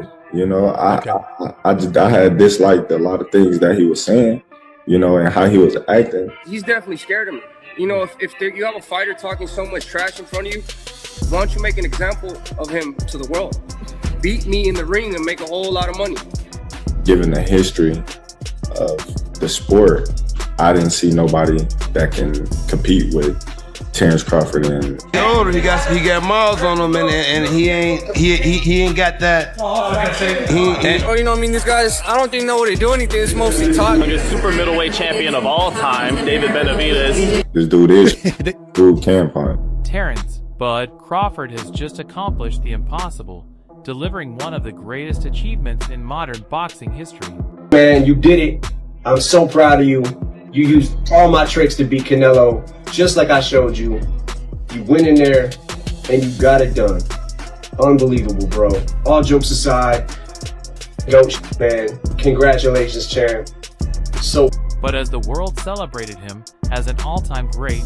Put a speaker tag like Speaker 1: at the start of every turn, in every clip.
Speaker 1: it. You know, I had disliked a lot of things that he was saying, you know, and how he was acting.
Speaker 2: He's definitely scared of me. You know, if you have a fighter talking so much trash in front of you, why don't you make an example of him to the world? Beat me in the ring and make a whole lot of money.
Speaker 1: Given the history of the sport, I didn't see nobody that can compete with Terence Crawford. And
Speaker 3: he older, he got miles on him, and he ain't got that.
Speaker 2: You know what I mean? These guys, I don't think know what they do anything. It's mostly talk.
Speaker 4: Super middleweight champion of all time, David Benavidez.
Speaker 1: This dude is through camp on.
Speaker 5: Terence "Bud" Crawford has just accomplished the impossible, delivering one of the greatest achievements in modern boxing history.
Speaker 6: Man, you did it. I'm so proud of you. You used all my tricks to beat Canelo, just like I showed you. You went in there and you got it done. Unbelievable, bro. All jokes aside, man, congratulations, champ.
Speaker 5: But as the world celebrated him as an all-time great,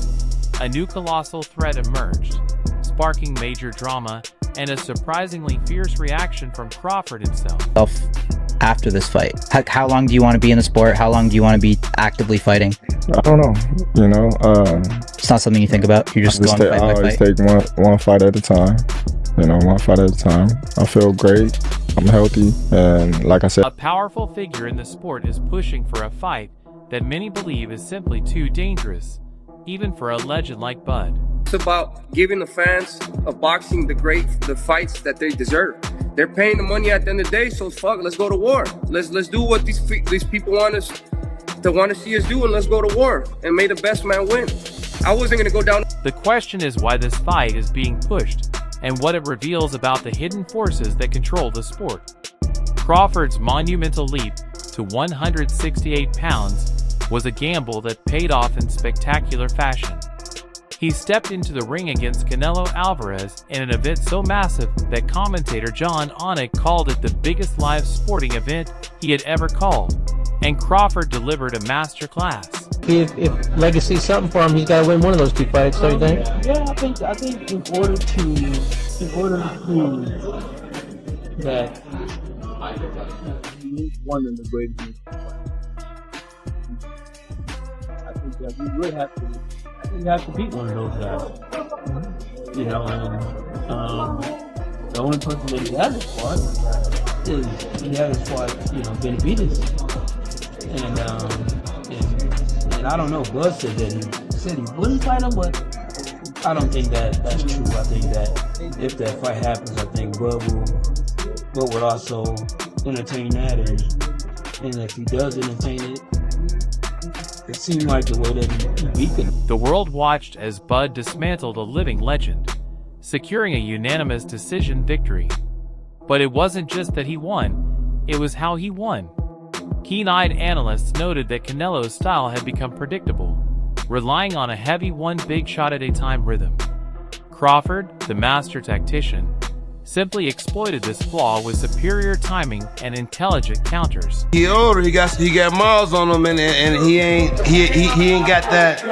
Speaker 5: a new colossal threat emerged, sparking major drama and a surprisingly fierce reaction from Crawford himself.
Speaker 7: After this fight, how long do you want to be in the sport? How long do you want to be actively fighting?
Speaker 1: I don't know. You know,
Speaker 7: it's not something you think about. You're just going fight by fight.
Speaker 1: I always take one fight at a time. You know, one fight at a time. I feel great. I'm healthy, and like I said,
Speaker 5: a powerful figure in the sport is pushing for a fight that many believe is simply too dangerous, even for a legend like Bud.
Speaker 2: It's about giving the fans of boxing the fights that they deserve. They're paying the money at the end of the day, so fuck, let's go to war. Let's do what these people want to see us do, and let's go to war and may the best man win. I wasn't gonna go down.
Speaker 5: The question is why this fight is being pushed and what it reveals about the hidden forces that control the sport. Crawford's monumental leap to 168 pounds was a gamble that paid off in spectacular fashion. He stepped into the ring against Canelo Alvarez in an event so massive that commentator John Onek called it the biggest live sporting event he had ever called, and Crawford delivered a masterclass.
Speaker 8: If legacy's something for him, he's got to win one of those two fights, don't you think?
Speaker 9: Yeah, I think in order to prove that he's one of the greatest, I think that we would have to. You have to beat one of those guys. You know, the only person that he hasn't fought is he hasn't fought, Benavidez. And I don't know, Bud said he wouldn't fight him, but I don't think that's true. I think that if that fight happens, I think Bud would also entertain that, and if he does entertain it, it seemed like the way that he beat him.
Speaker 5: The world watched as Bud dismantled a living legend, securing a unanimous decision victory. But it wasn't just that he won, it was how he won. Keen-eyed analysts noted that Canelo's style had become predictable, relying on a heavy one big shot at a time rhythm. Crawford, the master tactician, simply exploited this flaw with superior timing and intelligent counters.
Speaker 3: He older, he got miles on him, and he ain't got that.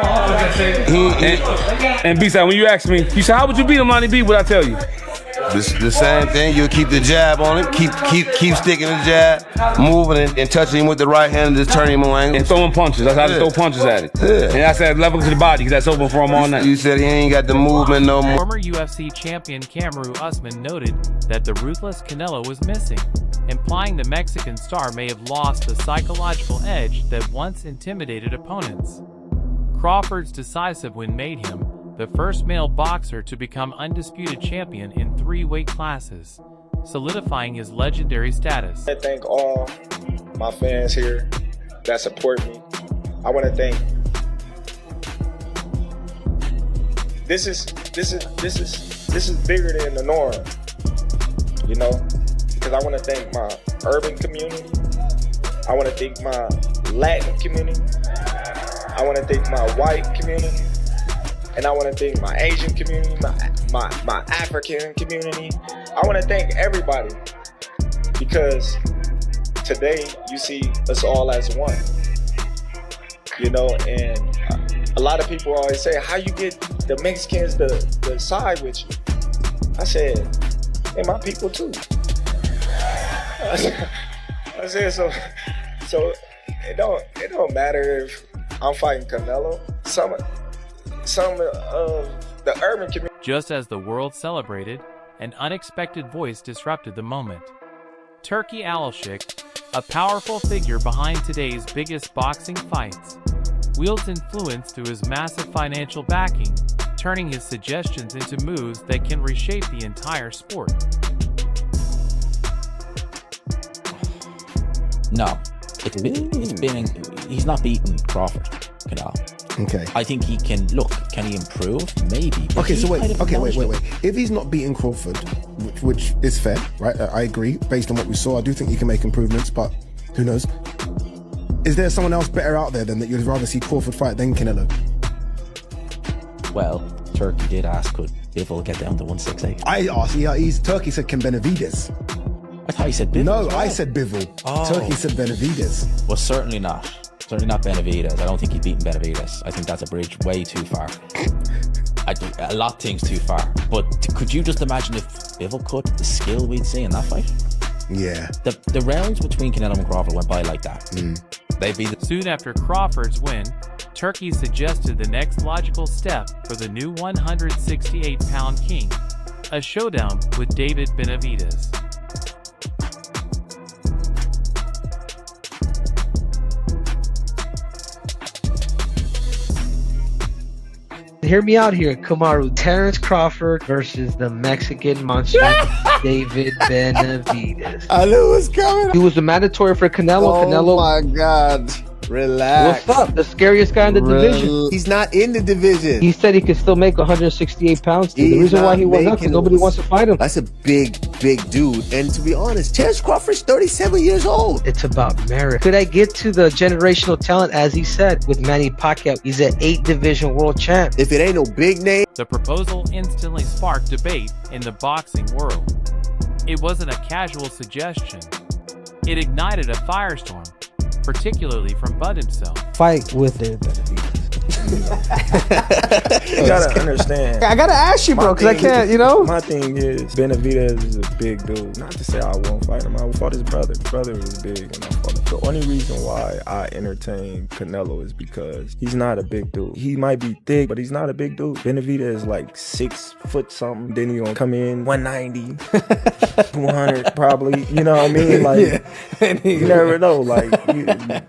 Speaker 10: And B-side, when you asked me, you said, how would you beat him, Lonnie B? What I tell you?
Speaker 3: The same thing. You'll keep the jab on him, keep sticking the jab, moving and touching him with the right hand, and just turning him on angles.
Speaker 10: And throwing punches. That's how to throw punches at it. Yeah. And I said level to the body, because that's open for him all night.
Speaker 3: You said he ain't got the movement no more.
Speaker 5: Former UFC champion Kamaru Usman noted that the ruthless Canelo was missing, implying the Mexican star may have lost the psychological edge that once intimidated opponents. Crawford's decisive win made him the first male boxer to become undisputed champion in 3 weight classes, solidifying his legendary status.
Speaker 1: I thank all my fans here that support me. I want to thank. This is bigger than the norm, you know, because I want to thank my urban community. I want to thank my Latin community. I want to thank my white community. And I want to thank my Asian community, my African community. I want to thank everybody, because today you see us all as one. You know, and a lot of people always say, how you get the Mexicans to side with you? I said, hey, my people too. I said so it don't matter if I'm fighting Canelo. Some of the urban community.
Speaker 5: Just as the world celebrated, an unexpected voice disrupted the moment. Turki Alalshikh, a powerful figure behind today's biggest boxing fights, wields influence through his massive financial backing, turning his suggestions into moves that can reshape the entire sport.
Speaker 11: No, he's not beating Crawford, Canelo.
Speaker 12: Okay.
Speaker 11: I think he can, can he improve? Maybe.
Speaker 12: Okay, so wait. If he's not beating Crawford, which is fair, right? I agree. Based on what we saw, I do think he can make improvements, but who knows? Is there someone else better out there than that you'd rather see Crawford fight than Canelo?
Speaker 11: Well, Turki did ask, could Bivol get down to 168?
Speaker 12: I asked, Turki said, can Benavidez?
Speaker 11: I thought he said Bivol.
Speaker 12: No, I said Bivol.
Speaker 11: Oh.
Speaker 12: Turki said Benavidez.
Speaker 11: Well, certainly not. Certainly not Benavidez. I don't think he's beaten Benavidez. I think that's a bridge way too far. I do a lot of things too far. But could you just imagine if Bivol could, the skill we'd see in that fight?
Speaker 12: Yeah.
Speaker 11: The rounds between Canelo and Crawford went by like that. They'd be
Speaker 5: Soon after Crawford's win, Turki suggested the next logical step for the new 168-pound king, a showdown with David Benavidez.
Speaker 8: Hear me out here, Kamaru. Terence Crawford versus the Mexican monster, David Benavidez.
Speaker 3: I knew it was coming.
Speaker 8: He was the mandatory for Canelo.
Speaker 3: Oh my God. Relax.
Speaker 8: What's up? The scariest guy in the division.
Speaker 3: He's not in the division.
Speaker 8: He said he could still make 168 pounds. The reason why he went up because nobody wants to fight him.
Speaker 3: That's a big dude. And to be honest, Terence Crawford's 37 years old.
Speaker 8: It's about merit. Could I get to the generational talent, as he said, with Manny Pacquiao? He's an 8-division world champ.
Speaker 3: If it ain't no big name.
Speaker 5: The proposal instantly sparked debate in the boxing world. It wasn't a casual suggestion. It ignited a firestorm, particularly from Bud himself.
Speaker 8: Fight with David Benavidez.
Speaker 1: You gotta understand.
Speaker 8: I gotta ask you, bro, because I can't,
Speaker 1: My thing is, Benavidez is a big dude. Not to say I won't fight him. I fought his brother. His brother was big, and I fought him. The only reason why I entertain Canelo is because he's not a big dude. He might be thick, but he's not a big dude. Benavidez is like 6 foot something. Then he gonna come in 190, 200 probably. You know what I mean? Like, you never know. Like,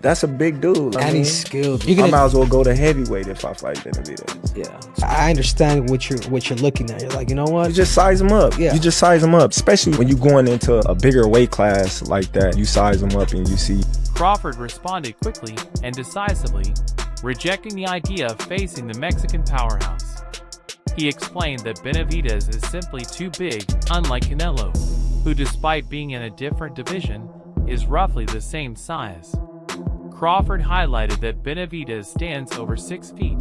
Speaker 1: that's a big dude.
Speaker 8: And he's skilled.
Speaker 1: I might as well go to heavyweight if I fight Benavidez.
Speaker 8: Yeah, I understand what you're looking at. You're like, you know what?
Speaker 1: You just size him up.
Speaker 8: Yeah.
Speaker 1: You just size him up, especially when you going into a bigger weight class like that. You size him up and you see.
Speaker 5: Crawford responded quickly and decisively, rejecting the idea of facing the Mexican powerhouse. He explained that Benavidez is simply too big, unlike Canelo, who, despite being in a different division, is roughly the same size. Crawford highlighted that Benavidez stands over 6 feet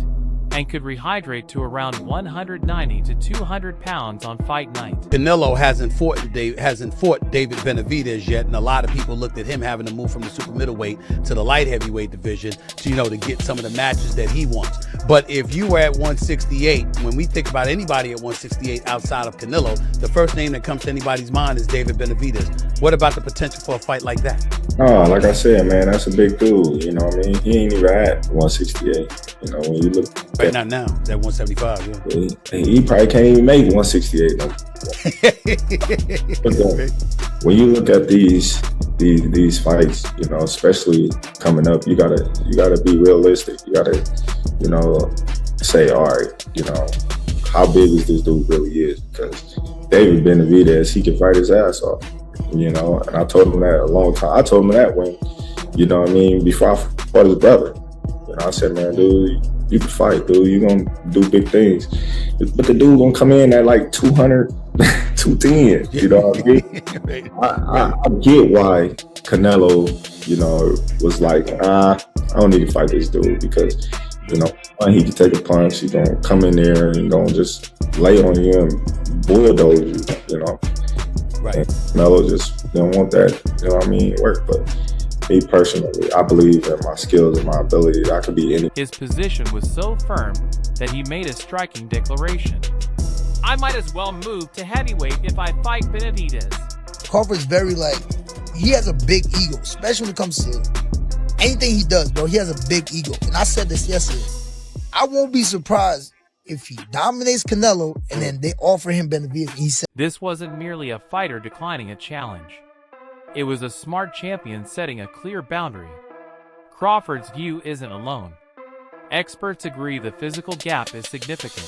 Speaker 5: and could rehydrate to around 190 to 200 pounds on fight night.
Speaker 13: Canelo hasn't fought David Benavidez yet, and a lot of people looked at him having to move from the super middleweight to the light heavyweight division to, to get some of the matches that he wants. But if you were at 168, when we think about anybody at 168 outside of Canelo, the first name that comes to anybody's mind is David Benavidez. What about the potential for a fight like that?
Speaker 1: Oh, like I said, man, that's a big dude. You know what I mean? He ain't even at 168. You know, when you look.
Speaker 13: Right, not now. It's at 175, yeah.
Speaker 1: He probably can't even make 168. When you look at these fights, especially coming up, you gotta be realistic. You gotta, say, all right, how big is this dude really is? Because David Benavidez, he can fight his ass off. And I told him that a long time. I told him that when, before I fought his brother. I said, man, dude, you can fight, dude. You gonna do big things. But the dude gonna come in at like 200, 210. You know what I mean? I get why Canelo, was like, I don't need to fight this dude because, he can take a punch. He's gonna come in there and gonna just lay on you and bulldoze you,
Speaker 13: Right.
Speaker 1: And Canelo just don't want that, work. But me personally, I believe in my skills and my ability. I could be any.
Speaker 5: His position was so firm that he made a striking declaration. I might as well move to heavyweight if I fight Benavidez.
Speaker 14: Crawford's very he has a big ego, especially when it comes to anything he does, bro. He has a big ego. And I said this yesterday. I won't be surprised if he dominates Canelo and then they offer him Benavidez. He said,
Speaker 5: this wasn't merely a fighter declining a challenge. It was a smart champion setting a clear boundary. Crawford's view isn't alone. Experts agree the physical gap is significant.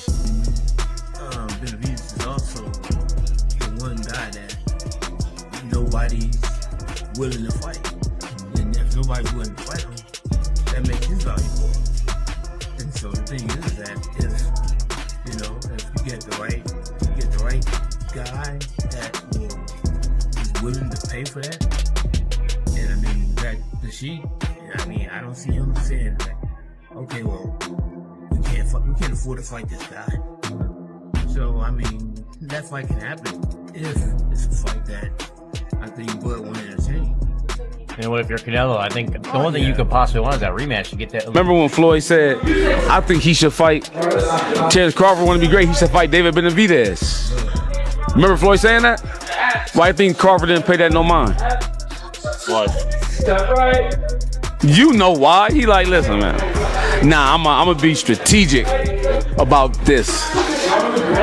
Speaker 15: Benavidez is also the one guy that nobody's willing to fight. And if nobody's willing to fight him, that makes his value more. And so the thing is that if you get the right guy that is willing to pay for that, and I mean that the Sheik, I don't see him saying like, okay, well, we can't afford to fight this guy. So I mean, that fight can happen if it's a fight that I think Bud won't entertain.
Speaker 16: And what if you're Canelo? I think the only thing you could possibly want is that rematch to get that.
Speaker 10: Remember when Floyd said, I think he should fight Terence Crawford want to be great, he should fight David Benavidez. Remember Floyd saying that? Why I think Crawford didn't pay that no mind?
Speaker 4: Why?
Speaker 10: You know why? He like, listen, man. Nah, I'm gonna be strategic about this.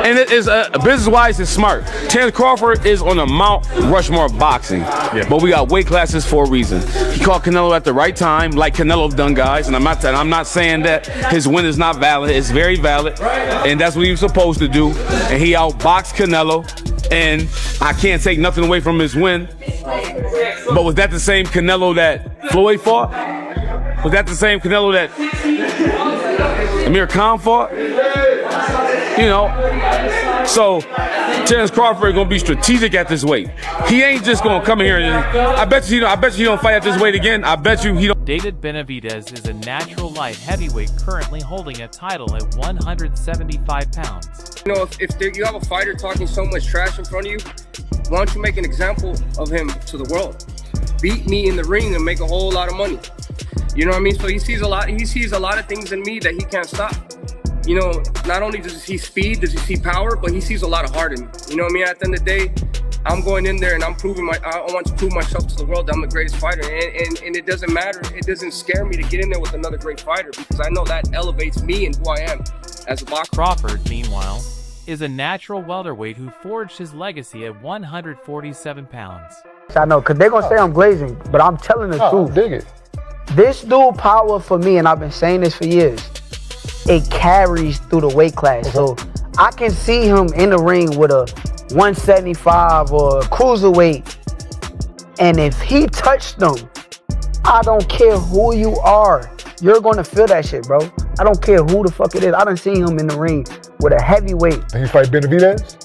Speaker 10: And it is business-wise, it's smart. Terence Crawford is on the Mount Rushmore of boxing, but we got weight classes for a reason. He caught Canelo at the right time, like Canelo's done, guys. And I'm not saying that his win is not valid. It's very valid, and that's what he was supposed to do. And he outboxed Canelo, and I can't take nothing away from his win. But was that the same Canelo that Floyd fought? Was that the same Canelo that Amir Khan fought? You know, so Terence Crawford is gonna be strategic at this weight. He ain't just gonna come in here and I bet you he don't fight at this weight again. I bet you he don't.
Speaker 5: David Benavidez is a natural light heavyweight currently holding a title at 175 pounds.
Speaker 2: You know, if you have a fighter talking so much trash in front of you, why don't you make an example of him to the world? Beat me in the ring and make a whole lot of money. You know what I mean? So he sees a lot of things in me that he can't stop. You know, not only does he see speed, does he see power, but he sees a lot of heart in me. You know what I mean? At the end of the day, I'm going in there and I'm proving I want to prove myself to the world that I'm the greatest fighter. And it doesn't matter. It doesn't scare me to get in there with another great fighter because I know that elevates me and who I am as a boxer.
Speaker 5: Crawford, meanwhile, is a natural welterweight who forged his legacy at 147 pounds.
Speaker 17: I know, because they're going to say I'm glazing, but I'm telling the truth.
Speaker 12: Dig it.
Speaker 17: This dude power for me, and I've been saying this for years, it carries through the weight class. So I can see him in the ring with a 175 or a cruiserweight. And if he touched them, I don't care who you are. You're going to feel that shit, bro. I don't care who the fuck it is. I done seen him in the ring with a heavyweight.
Speaker 12: And he fight Benavidez?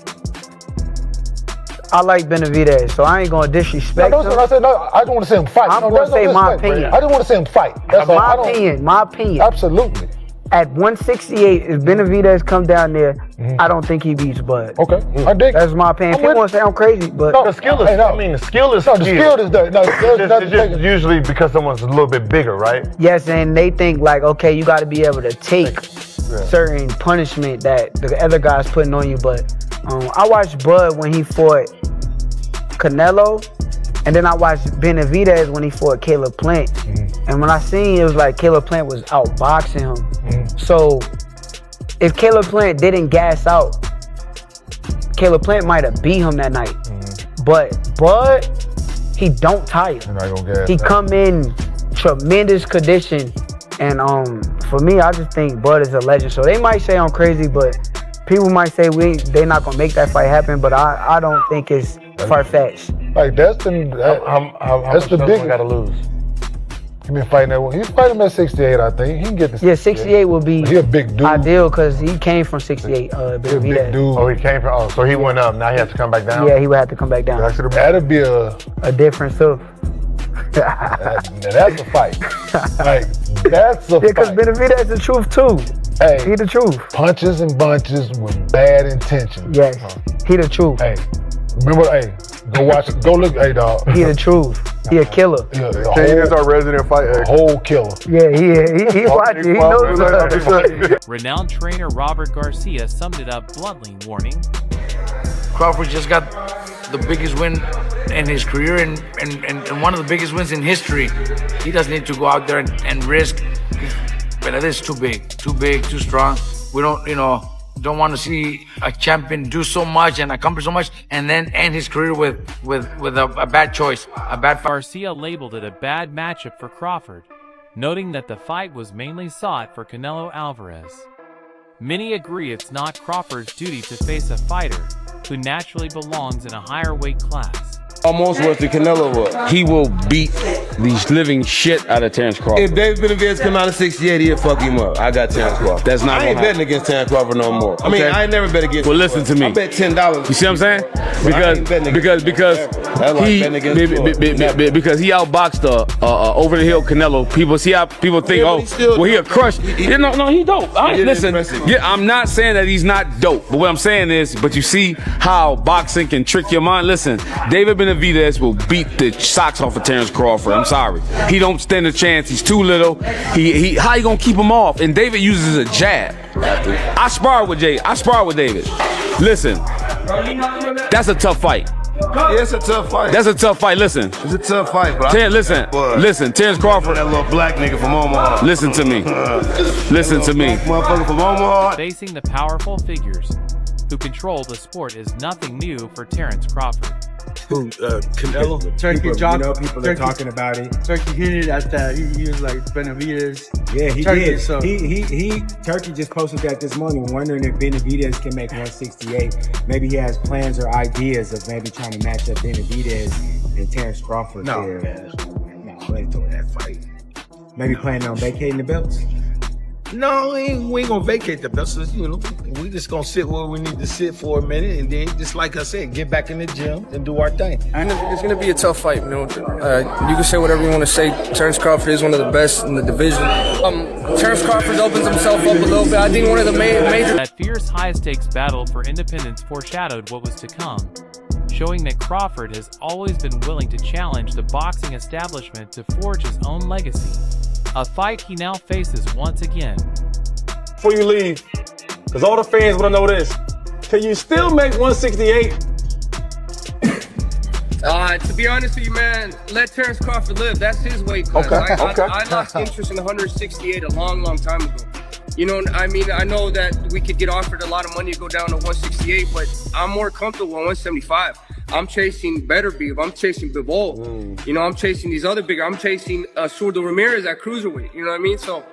Speaker 17: I like Benavidez, so I ain't going to disrespect him.
Speaker 12: I said, no, I don't want to see him fight.
Speaker 17: I'm going to say my opinion.
Speaker 12: I just want to see him fight. That's
Speaker 17: my opinion.
Speaker 12: Absolutely.
Speaker 17: At 168, if Benavidez come down there, I don't think he beats Bud.
Speaker 12: Okay, I dig.
Speaker 17: That's my opinion. People want to say I'm crazy, but
Speaker 18: the skill is. I mean, the skill is.
Speaker 12: The skill is there. No,
Speaker 18: it's just usually because someone's a little bit bigger, right?
Speaker 17: Yes, and they think like, okay, you got to be able to take certain punishment that the other guy's putting on you. But I watched Bud when he fought Canelo, and then I watched Benavidez when he fought Caleb Plant. And when I seen it was like Caleb Plant was outboxing him. So if Caleb Plant didn't gas out, Caleb Plant might have beat him that night. But Bud, he don't tire. He come in tremendous condition. And for me, I just think Bud is a legend. So they might say I'm crazy, but people might say they're not gonna make that fight happen. But I don't think it's far-fetched.
Speaker 12: Like that's the big
Speaker 18: got to lose.
Speaker 12: He been fighting that. He's fighting at 68, I think. He can get the
Speaker 17: 68 will be
Speaker 12: he a big dude.
Speaker 17: Ideal because he came from 68.
Speaker 12: Big dude.
Speaker 18: Oh, he came from. Oh, so he went up. Now he has to come back down.
Speaker 17: Yeah, he would have to come back down.
Speaker 12: That'd be
Speaker 17: a difference too.
Speaker 12: That's a fight. Like that's a fight.
Speaker 17: Because Benavidez the truth too.
Speaker 12: Hey,
Speaker 17: he the truth.
Speaker 12: Punches and bunches with bad intentions.
Speaker 17: Yes, he the truth.
Speaker 12: Hey, remember? Hey, go look. Hey, dog.
Speaker 17: He the truth. He a killer.
Speaker 12: Yeah,
Speaker 18: Kane is our resident fighter.
Speaker 12: A whole killer.
Speaker 17: Yeah, he watches. He knows.
Speaker 5: Renowned trainer Robert Garcia summed it up bluntly, warning,
Speaker 19: Crawford just got the biggest win in his career and one of the biggest wins in history. He doesn't need to go out there and risk. Benavidez is too big, too strong. We don't want to see a champion do so much and accomplish so much and then end his career with a bad choice, a bad fight.
Speaker 5: Garcia labeled it a bad matchup for Crawford, noting that the fight was mainly sought for Canelo Alvarez. Many agree it's not Crawford's duty to face a fighter who naturally belongs in a higher weight class.
Speaker 10: Almost worse than Canelo was. He will beat the living shit out of Terence Crawford.
Speaker 3: If David Benavidez come out of 68, he'll fuck him up. I got Terence Crawford.
Speaker 10: That's not
Speaker 3: I ain't betting against Terence Crawford no more. I mean, I ain't never bet against him.
Speaker 10: Well, listen to me.
Speaker 3: I bet $10.
Speaker 10: You see what I'm saying? Because he outboxed over the hill Canelo. People see how people think, he a crush. No, he dope. Listen, I'm not saying that he's not dope, but what I'm saying is, but you see how boxing can trick your mind. Listen, David Benavidez will beat the socks off of Terence Crawford. I'm sorry. He don't stand a chance. He's too little. How you gonna keep him off? And David uses a jab. I spar with David. Listen, that's a tough fight.
Speaker 3: Yeah, it's a tough fight.
Speaker 10: That's a tough fight. Listen.
Speaker 3: It's a tough fight, bro.
Speaker 10: Listen, Terence Crawford.
Speaker 3: That little black nigga from Omaha.
Speaker 10: Listen to me. Listen to me.
Speaker 3: Motherfucker from Omaha.
Speaker 5: Facing the powerful figures who control the sport is nothing new for Terence Crawford.
Speaker 20: Canelo?
Speaker 21: Turki
Speaker 20: people are talking about it.
Speaker 21: Turki hinted at that. He was like Benavidez.
Speaker 20: Yeah, he
Speaker 21: Turki,
Speaker 20: did.
Speaker 21: So.
Speaker 20: Turki just posted that this morning, wondering if Benavidez can make 168. Maybe he has plans or ideas of maybe trying to match up Benavidez and Terence Crawford.
Speaker 21: No,
Speaker 20: man. No, ain't doing that fight. Maybe planning on vacating the belts.
Speaker 21: No, we ain't gonna vacate the belts. We just gonna sit where we need to sit for a minute, and then, just like I said, get back in the gym and do our thing.
Speaker 2: It's gonna be a tough fight, you can say whatever you want to say. Terence Crawford is one of the best in the division. Terence Crawford opens himself up a little bit. I think one of the major.
Speaker 5: That fierce high-stakes battle for independence foreshadowed what was to come, showing that Crawford has always been willing to challenge the boxing establishment to forge his own legacy. A fight he now faces once again.
Speaker 22: Before you leave, because all the fans want to know this, can you still make 168?
Speaker 2: To be honest with you, man, let Terence Crawford live. That's his weight class. I lost interest in 168 a long time ago. I know that we could get offered a lot of money to go down to 168, but I'm more comfortable at 175. I'm chasing better beef. I'm chasing Bivol. I'm chasing these other bigger. I'm chasing Zurdo Ramirez at cruiserweight. You know what I mean? So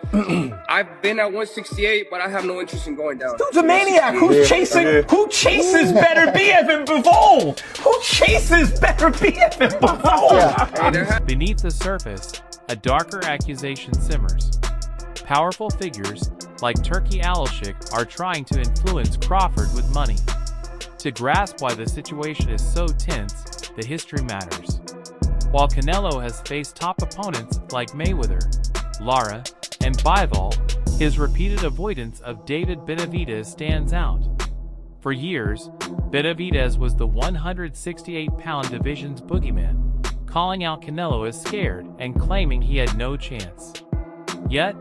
Speaker 2: I've been at 168, but I have no interest in going down.
Speaker 22: Dude's a maniac. Who chases better BF than Bivol? Who chases better BF than Bivol?
Speaker 5: Beneath the surface, a darker accusation simmers. Powerful figures like Turki Alalshikh are trying to influence Crawford with money. To grasp why the situation is so tense, the history matters. While Canelo has faced top opponents like Mayweather, Lara, and Bivol, his repeated avoidance of David Benavidez stands out. For years, Benavidez was the 168-pound division's boogeyman, calling out Canelo as scared and claiming he had no chance. Yet,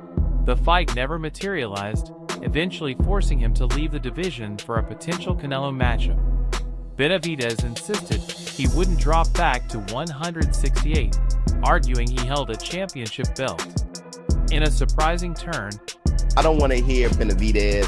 Speaker 5: the fight never materialized, eventually forcing him to leave the division for a potential Canelo matchup. Benavidez insisted he wouldn't drop back to 168, arguing he held a championship belt. In a surprising turn,
Speaker 23: I don't want to hear Benavidez,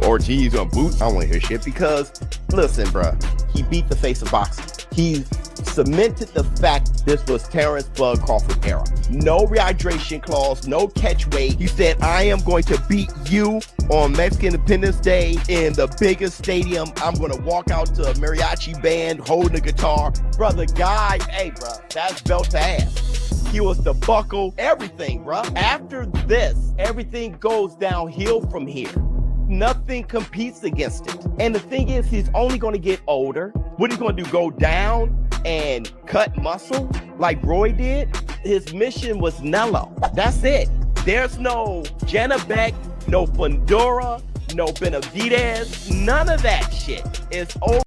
Speaker 23: Ortiz on boots. I don't want to hear shit because, listen, bro, he beat the face of boxing. He cemented the fact this was Terence Bud Crawford era. No rehydration clause, no catch weight. He said, I am going to beat you on Mexican Independence Day in the biggest stadium. I'm going to walk out to a mariachi band holding a guitar. Brother, guy, hey, bro, that's belt to ass. He was the buckle, everything, bro. After this, everything goes downhill from here. Nothing competes against it. And the thing is, he's only going to get older. What he's going to do, go down and cut muscle like Roy did? His mission was Nello. That's it. There's no Janabek, no Fundora, no Benavidez, none of that shit. It's over.